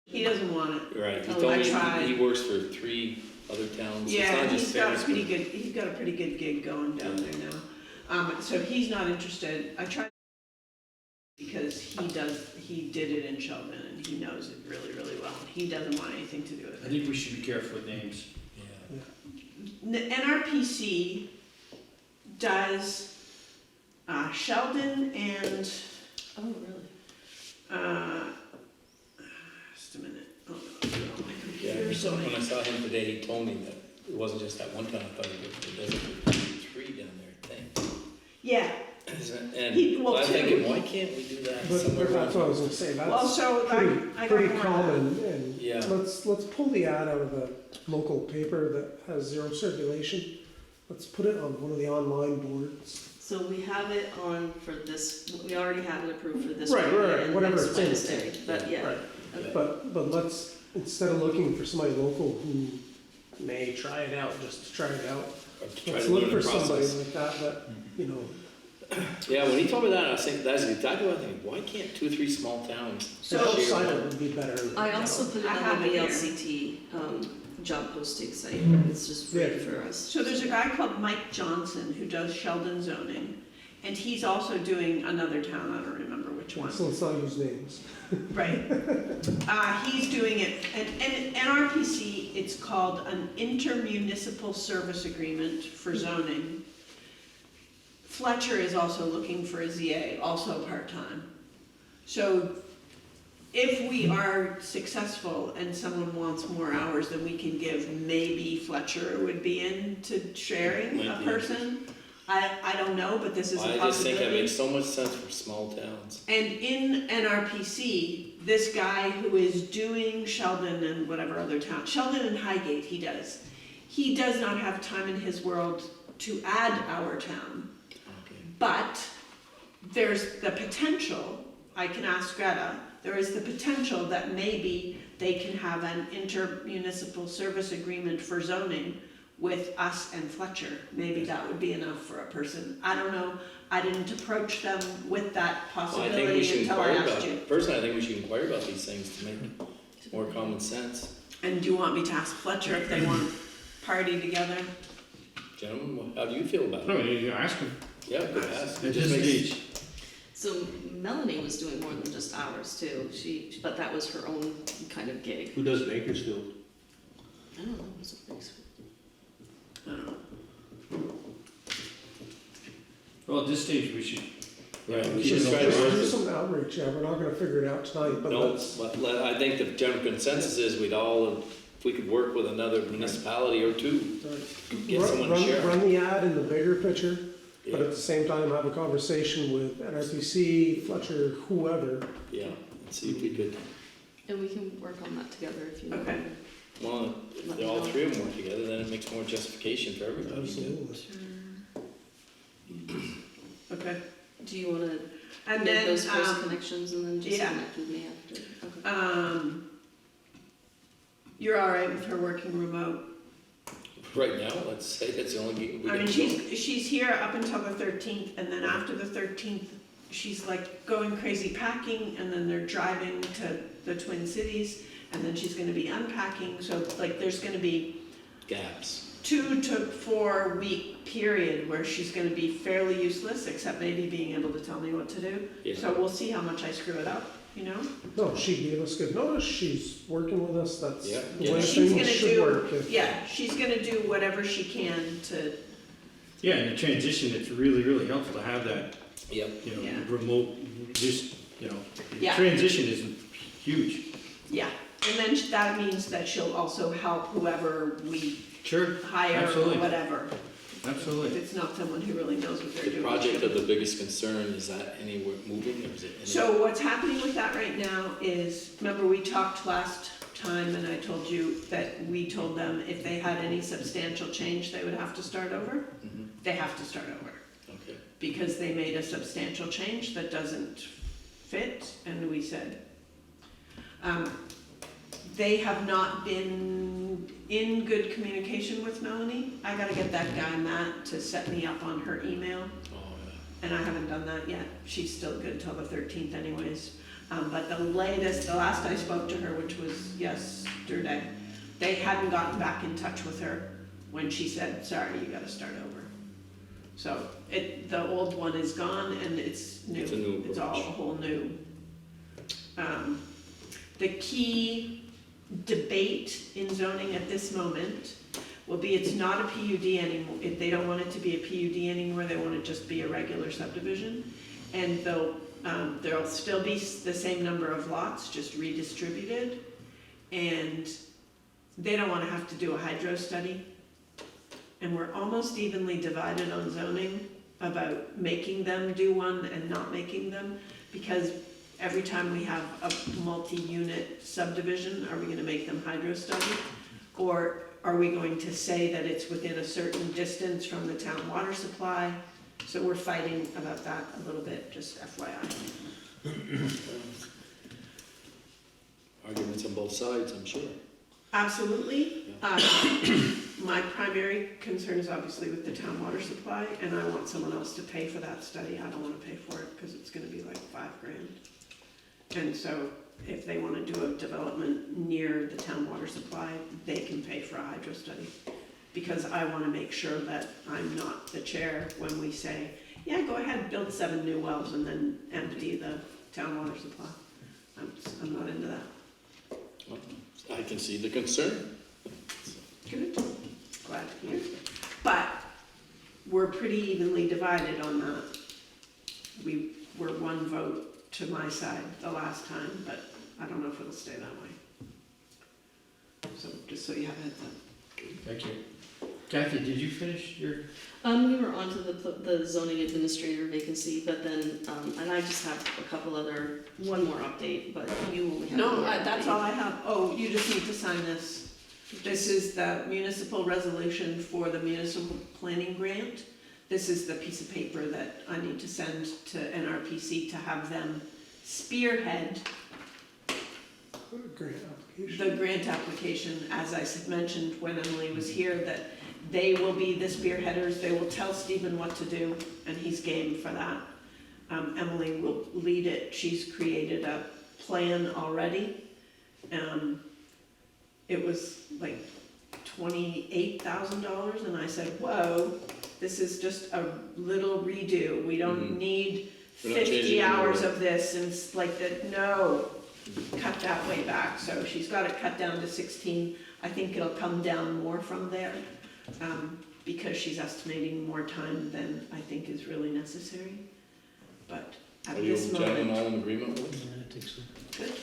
He doesn't want it. Right, he Oh, told I me tried. he works for 3 other towns. It's Yeah, not he's just got a Fairfield. pretty good gig going down there now. So he's not interested. I tried because he did it in Sheldon and he knows it really, really well. He doesn't want anything to do with I it. think we should be careful with names. Yeah. NRPC does Sheldon and Oh, really? just a minute. Oh, I'll do it on my Yeah, computer. So when I saw him today, he told me that it wasn't just that one town, I thought he does it for 3 down there, I think. yeah. And well, I'm two. thinking, why can't we do that somewhere But that's what I around? was gonna say, Well, that's so I got pretty more. common, and Yeah. let's pull the ad out of the local paper that has 0 circulation. Let's put it on one of the online boards. So we have it on for this, we already have it approved for this Right, week right, and whatever next it's in. Wednesday, but yeah. Right. Okay. But let's, instead of looking for somebody local who may try it out, just to try it out, Or to try let's to look learn for the somebody process. like that, you know, Yeah, when he told me that, I was thinking, that's exactly what I think, why can't 2 or 3 small towns So- share outside one? it would be better. I also put it I on have the it here. VLCT job posting site. It's just free Yeah. for us. So there's a guy called Mike Johnson who does Sheldon zoning, and he's also doing another town, I don't remember which one. So let's not use names. Right. He's doing it, and NRPC, it's called an intermunicipal service agreement for zoning. Fletcher is also looking for a ZA, also part-time. So if we are successful and someone wants more hours than we can give, maybe Fletcher would be into sharing Might a be. person. I don't know, but this is a I just think that possibility. makes so much sense for small towns. And in NRPC, this guy who is doing Sheldon and whatever other town, Sheldon and Highgate he does not have time in his world to add our town. Okay. But there's the potential, I can ask Greta, there is the potential that maybe they can have an intermunicipal service agreement for zoning with us and Fletcher. Maybe that would be enough for a person. I don't know. I didn't approach them with that Well, I think we possibility should until I inquire asked about, you. personally, I think we should inquire about these things to make more common sense. And do you want me to ask Fletcher if they want to party together? Gentlemen, how do you feel about No, it? you ask him. Yeah, good ask. At It just this makes- stage. So Melanie was doing more than just hours too. But that was her own kind of gig. Who does Bakersfield? I don't know, it was a big. Well, at this stage, we should. Right, we keep should it try to open. work Do with- some outreach, yeah, we're not gonna figure it out tonight, but No, let's, but I think the general consensus is we'd all, if we could work with another municipality or two, get someone to share. run the ad in the bigger picture, but Yeah, at the same time, have a conversation with NRPC, Fletcher, whoever. yeah, and see if we could, And we can work on that together if you know. Okay. well, if all three of them work together, then it makes more justification for everybody. Absolutely. Okay. Do you wanna And make then, those first connections and then just yeah. connect with me after? Okay. You're all right with her working remote? Right now, let's say that's the only gig we I can mean, do. she's here up until the 13th, and then after the 13th, she's like going crazy packing, and then they're driving to the Twin Cities, and then she's gonna be unpacking, so like there's gonna be Gaps. 2 to 4 week period where she's gonna be fairly useless, except maybe being able to tell me what to do. Yeah. So we'll see how much I screw it up, you know? No, she gave us good notice, she's working with us, that's Yeah. the way She's things gonna should do, work. If- yeah, she's gonna do whatever she can to, Yeah, in the transition, it's really, really helpful to have that, Yep. you know, Yeah. remote, just, you know, Yeah. transition is huge. yeah. And then that means that she'll also help whoever we Sure, hire or Absolutely. whatever. If absolutely. it's not someone who really knows what they're The doing. project of the biggest concern, is that anywhere moving, or is it? So what's happening with that right now is, remember we talked last time and I told you that we told them if they had any substantial change, they would have to start over? Mhm. They have to start over. Okay, Because they made a substantial change that doesn't fit, and we said, they have not been in good communication with Melanie. I gotta get that guy Matt to set me up on her email, oh, and I haven't done that yet. She's still good till the 13th anyways. But the last I spoke to her, which was yesterday, they hadn't gotten back in touch with her when she said, sorry, you gotta start over. So the old one is gone and it's new. It's a new It's all a approach. whole new. The key debate in zoning at this moment will be it's not a PUD anymore. They don't want it to be a PUD anymore, they want it just be a regular subdivision. And there'll still be the same number of lots, just redistributed. And they don't wanna have to do a hydro study. And we're almost evenly divided on zoning about making them do one and not making them. Because every time we have a multi-unit subdivision, are we gonna make them hydro study? Or are we going to say that it's within a certain distance from the town water supply? So we're fighting about that a little bit, just FYI. arguments on both sides, I'm sure. Absolutely. My primary concern is obviously with the town water supply, and I want someone else to pay for that study. I don't wanna pay for it, because it's gonna be like $5,000. And so, if they wanna do a development near the town water supply, they can pay for a hydro study. Because I wanna make sure that I'm not the chair when we say, yeah, go ahead, build 7 new wells and then empty the town water supply. I'm not into that. Well, I can see the concern. Good, glad to hear. But we're pretty evenly divided on that. We were 1 vote to my side the last time, but I don't know if it'll stay that way. So, just so you have a heads up. Thank you. Kathy, did you finish your? We were on to the zoning administrator vacancy, but then, and I just have a couple other, one more update, but you only have No, one that's update. all I have. Oh, you just need to sign this. This is the municipal resolution for the municipal planning grant. This is the piece of paper that I need to send to NRPC to have them spearhead Great application. the grant application. As I mentioned when Emily was here, that they will be the spearheaders. They will tell Stephen what to do, and he's game for that. Emily will lead it. She's created a plan already. It was like $28,000, and I said, whoa, this is just a little redo. We don't need We're not 50 changing hours anything. of this, and it's like that, no, cut that way back. So she's got it cut down to 16. I think it'll come down more from there, because she's estimating more time than I think is really necessary. But at Are you this gentlemen moment, all in agreement with? Yeah, I think so. good.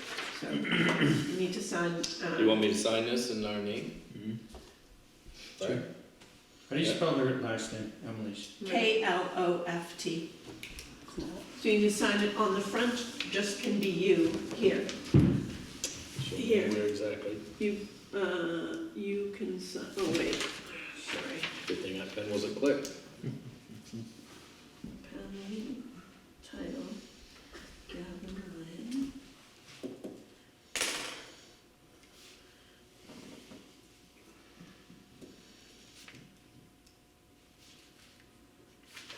So you need to sign. You want me to sign this in our name? Mhm. Sorry? How do you spell her last name, Emily's? KLOFT. So you can sign it on the front, just can be you, here. Show me Here. Where exactly? You can sign, oh wait, sorry. Good thing that pen wasn't clicked. Pen, title, Gavin Ryan.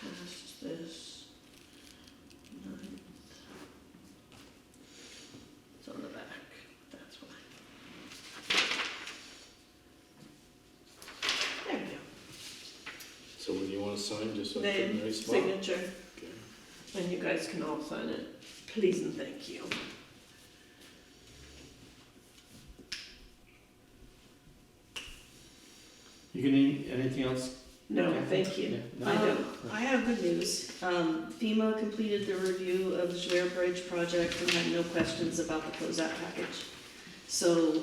Past this. Ninth. It's on the back, that's why. There we go. So when you want to sign, just so I put it in Name, the right spot? signature, Okay. and you guys can all sign it. Please and thank you. You can need anything else? No, Kathy? thank you. Yeah, I no? don't. I have good news. FEMA completed the review of the Schwer Bridge project and had no questions about the closeout package. So,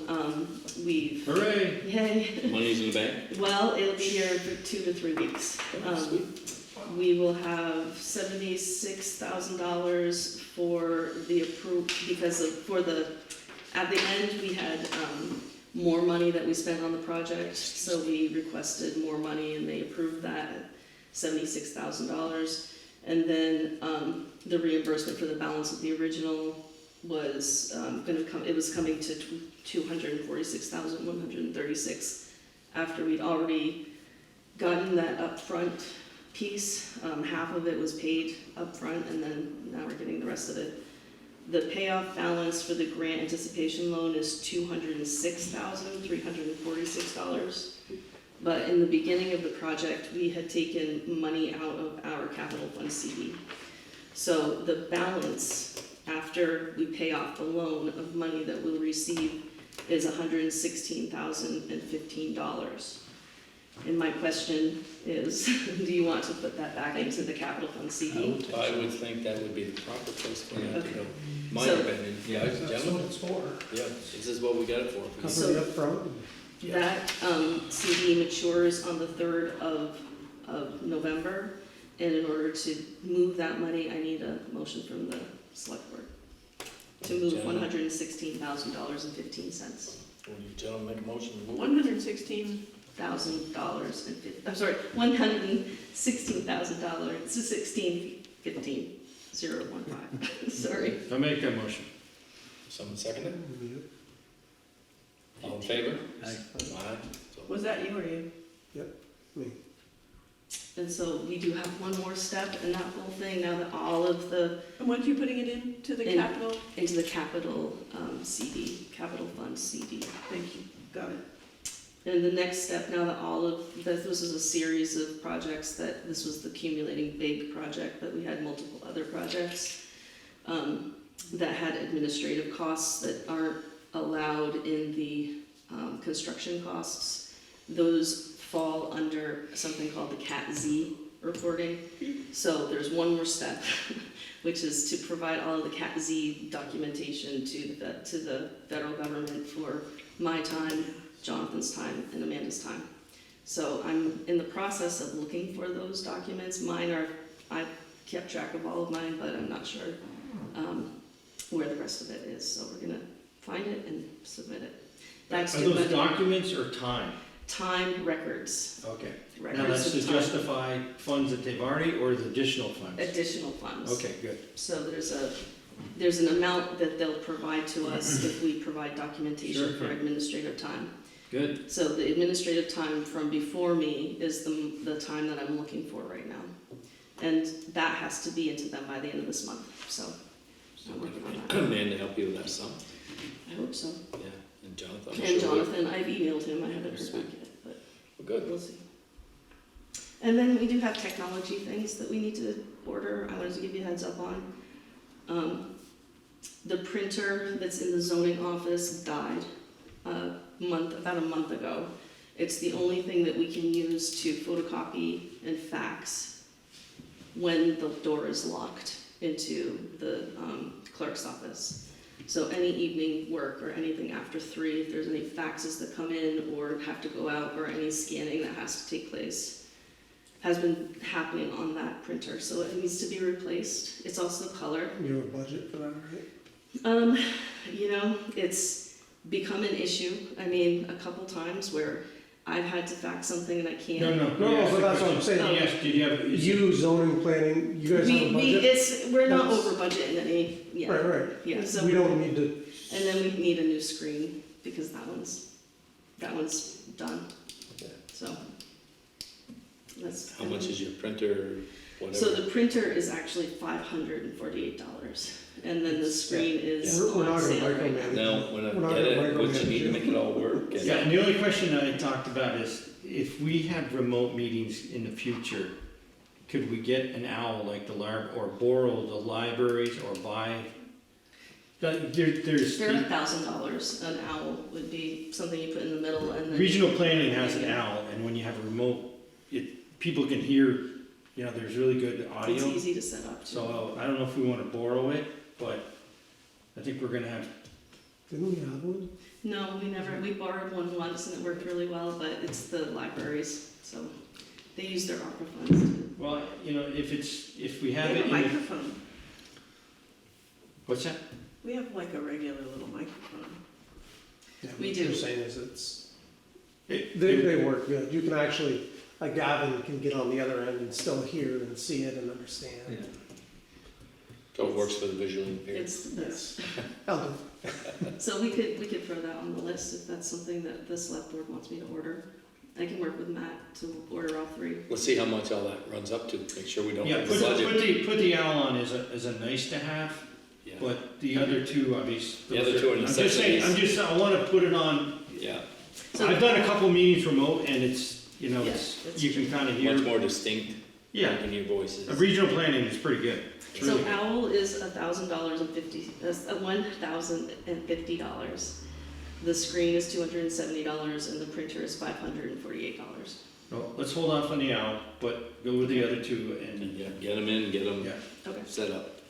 we've, Hooray! yay. Money's in the bank? Well, it'll be here for 2 to 3 weeks. We will have $76,000 for the because at the end, we had, more money that we spent on the project, so we requested more money and they approved that at $76,000. And then, the reimbursement for the balance of the original was, it was coming to $246,136 after we'd already gotten that upfront piece. Half of it was paid upfront, and then now we're getting the rest of it. The payoff balance for the grant anticipation loan is $206,346. But in the beginning of the project, we had taken money out of our capital fund CD. So the balance after we pay off the loan of money that we'll receive is $116,015. And my question is, do you want to put that back into the capital fund CD? I would think that would be the proper place for that to Okay. go. My So- opinion, yeah, That's what gentlemen, it's for. yeah, this is what we got it for. Cover the upfront. That CD matures on the 3rd of November, and in order to move that money, I need a motion from the select board to move Gentlemen. $116,015. Will you gentlemen make a motion to move? 116, $1,000 and I'm sorry, $116,000. It's a 16,15,015. Sorry. I'll make that motion. Someone second it? All in favor? Aye. Aye. So- was that you or you? Me. And so we do have one more step in that whole thing now that all of the And when are you putting it into the In- capital? into the capital CD, capital fund CD. Thank you, got it. And the next step, now that all of, this was a series of projects that, this was the accumulating big project, but we had multiple other projects that had administrative costs that aren't allowed in the construction costs. Those fall under something called the Cat Z reporting. So there's one more step, which is to provide all of the Cat Z documentation to the federal government for my time, Jonathan's time, and Amanda's time. So I'm in the process of looking for those documents. I've kept track of all of mine, but I'm not sure where the rest of it is. So we're gonna find it and submit it. That's Are due those by documents or time? time records. Okay. Now Records that's to of time. justify funds that they've already, or the additional funds? Additional funds. Okay, good. So there's an amount that they'll provide to us if we provide documentation Sure. for administrative time. Good. So the administrative time from before me is the time that I'm looking for right now. And that has to be into them by the end of this month, so I'm working on that. Amanda help you with that some, I hope so. yeah, and Jonathan. I'm And sure will. Jonathan, I've emailed him, I haven't heard back yet, but Well, good. we'll see. And then we do have technology things that we need to order, I wanted to give you a heads up on. The printer that's in the zoning office died about a month ago. It's the only thing that we can use to photocopy and fax when the door is locked into the clerk's office. So any evening work or anything after 3, if there's any faxes that come in or have to go out or any scanning that has to take place, has been happening on that printer, so it needs to be replaced. It's also color. You have a budget for that, right? It's become an issue. I mean, a couple times where I've had to fax something and I can't. No, but that's what I'm saying. Yes, did you have? is it- You, zoning, planning, you guys have a budget? We're not That's- over budget in any, yeah. Right. Yeah, so, We don't need to, and then we need a new screen because that one's done. Yeah. So, that's. How much is your printer, whatever? So the printer is actually $548, and then the screen is We're not on gonna sale right micromanage. now. No, when We're I not get gonna it, what you need to micromanage make it all work. and- Yeah, and the only question I talked about is, if we have remote meetings in the future, could we get an owl like the or borrow the libraries or buy? There's, For $1,000, an owl would be something you put in the middle and then. regional planning has an owl, and when you have a remote, people can hear, there's really good It's audio. easy to set up too. So I don't know if we wanna borrow it, but I think we're gonna have, didn't we have one? No, we borrowed one once and it worked really well, but it's the libraries, so they use their ARPA funds too. well, if we We have have it a in. microphone. What's that? We have like a regular little microphone. Yeah, We what do. you're saying is It- they work good. You can actually, like Gavin can get on the other end and still hear and see it and understand. So it works for the visually impaired. It's the best. I'll do. So we could throw that on the list if that's something that the select board wants me to order. I can work with Matt to order all 3. Let's see how much all that runs up to, make sure we don't Yeah, have the budget. put the owl on as a nice to have, Yeah, but the other two, obviously. The other two are I'm just saying, necessities. I wanna put it on, yeah, So I've done a couple meetings remote, and it's, Yeah, that's you can kinda much hear. more distinct Yeah, in your voices. regional planning is pretty good. It's really So good. owl is $1,050. The screen is $270 and the printer is $548. No, let's hold off on the owl, but go with the other two, And and, get them in, get them yeah. Okay, set up.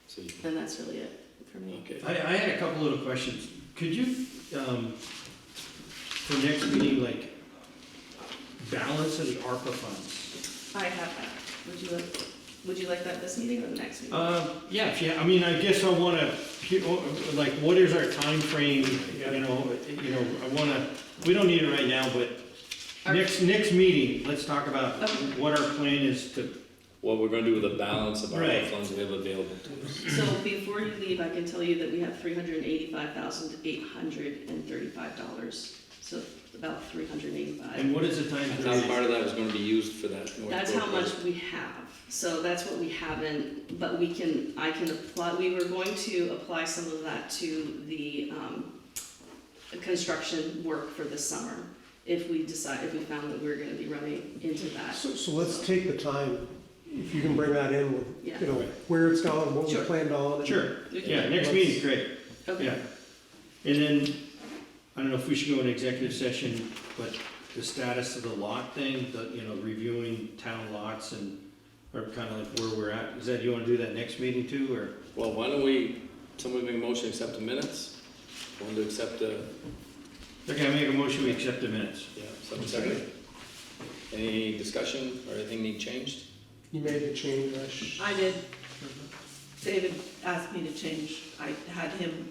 So you and that's really it for me. okay. I had a couple little questions. Could you, for next meeting, like, balance of the ARPA funds? I have that. Would you like that this meeting or the next meeting? Yeah, I guess I wanna, like, what is our time frame? We don't need it right now, but Our- next meeting, let's talk about Okay. what our plan is to, What we're gonna do with the balance of our Right. funds we have available to us. So before you leave, I can tell you that we have $385,835. So about 385. and what is the time I thought period? part of that was gonna be used for that. North That's Fork how much project. we have. So that's what we haven't, but I can apply, we were going to apply some of that to the construction work for this summer. If we found that we were gonna be running into that. So let's take the time, if you can bring that in with, Yeah. where it's gone, what we Sure. planned on. and- Sure, We can- yeah, next meeting's great, Okay. yeah. And then, I don't know if we should go in executive session, but the status of the lot thing, reviewing town lots and, or kinda like where we're at. Is that, you wanna do that next meeting too, or? Well, why don't somebody make a motion to accept the minutes? Want to accept the, Okay, I make a motion, we accept the minutes. yeah, someone second it? Any discussion or anything need changed? You made the change, Rush? I did. David asked me to change, I had him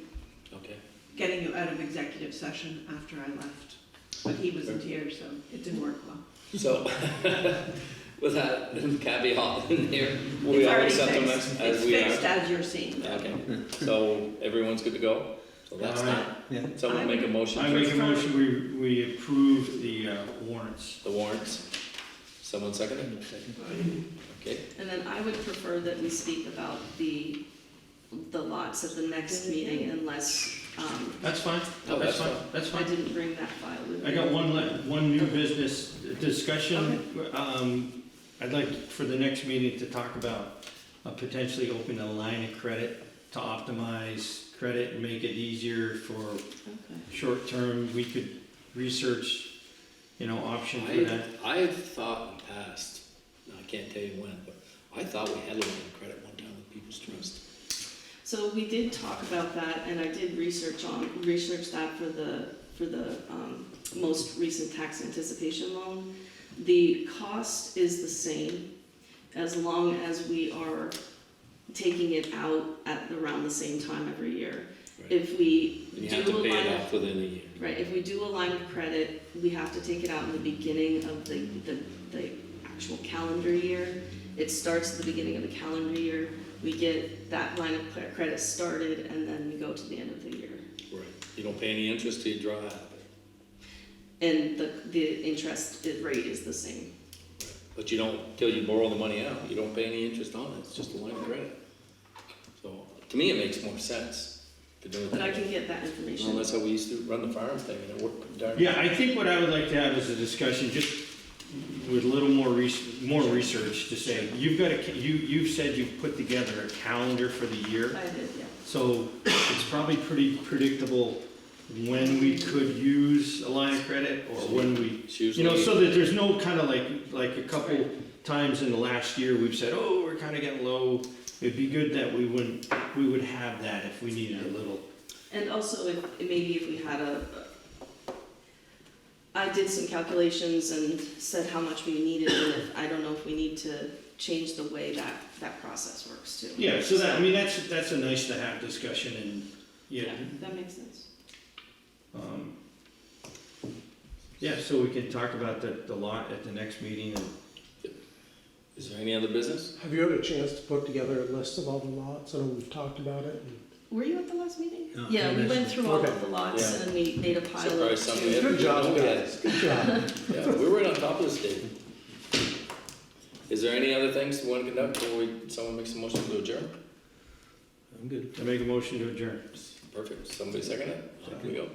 Okay. getting you out of executive session after I left, but he wasn't here, so it didn't work well. So, with that caveat in here, we It's all already accept them fixed. as we It's fixed are. as you're seeing. Okay, so everyone's good to go? So that's Alright. that. Yeah. Someone make a motion I make a for motion, we approve the warrants. the warrants. Someone second it? Okay, And then I would prefer that we speak about the lots at the next meeting unless, That's fine, Oh, that's fine. that's I fine. didn't bring that file with me. I got one new business discussion. I'd like for the next meeting to talk about potentially opening a line of credit to optimize credit and make it easier for Okay. short term. We could research, options for that. I had thought in the past, I can't tell you when, but I thought we had a line of credit one time with People's Trust. So we did talk about that, and I did research that for the most recent tax anticipation loan. The cost is the same as long as we are taking it out at around the same time every year. Right. If we And you do have to a pay line it of, off within a year. right, if we do a line of credit, we have to take it out in the beginning of the actual calendar year. It starts at the beginning of the calendar year. We get that line of credit started, and then we go to the end of the year. Right. You don't pay any interest till you draw out of it. And the interest rate is the same. But you don't, till you borrow the money out, you don't pay any interest on it, it's just a line of credit. So, to me, it makes more sense to do it But that I way. can get that Well, information. that's how we used to run the farm thing, and it worked darn. Yeah, I think what I would like to have is a discussion, just with a little more research to say, you've said you've put together a calendar for the year. I did, yeah. So it's probably pretty predictable when we could use a line of credit or when we, It's usually, so that there's no kind of like a couple times in the last year we've said, oh, we're kind of getting low. It'd be good that we would have that if we needed a little. And also, if we had I did some calculations and said how much we needed, and I don't know if we need to change the way that process works too. Yeah, so that's a nice to have discussion and, Yeah, that makes sense. Yeah, so we can talk about the lot at the next meeting and is there any other business? Have you had a chance to put together a list of all the lots? I know we've talked about it. And Were you at the last meeting? No, Yeah, I we went missed it. through all Okay. of the lots Yeah. and we made a pile of. Surprised somebody had. Good job, Yeah. guys. Good job. Yeah, we're right on top of this, Dave. Is there any other things we want to conduct before someone makes a motion to adjourn? I'm good. I make a motion to adjourn. Perfect, somebody second it? Here we go.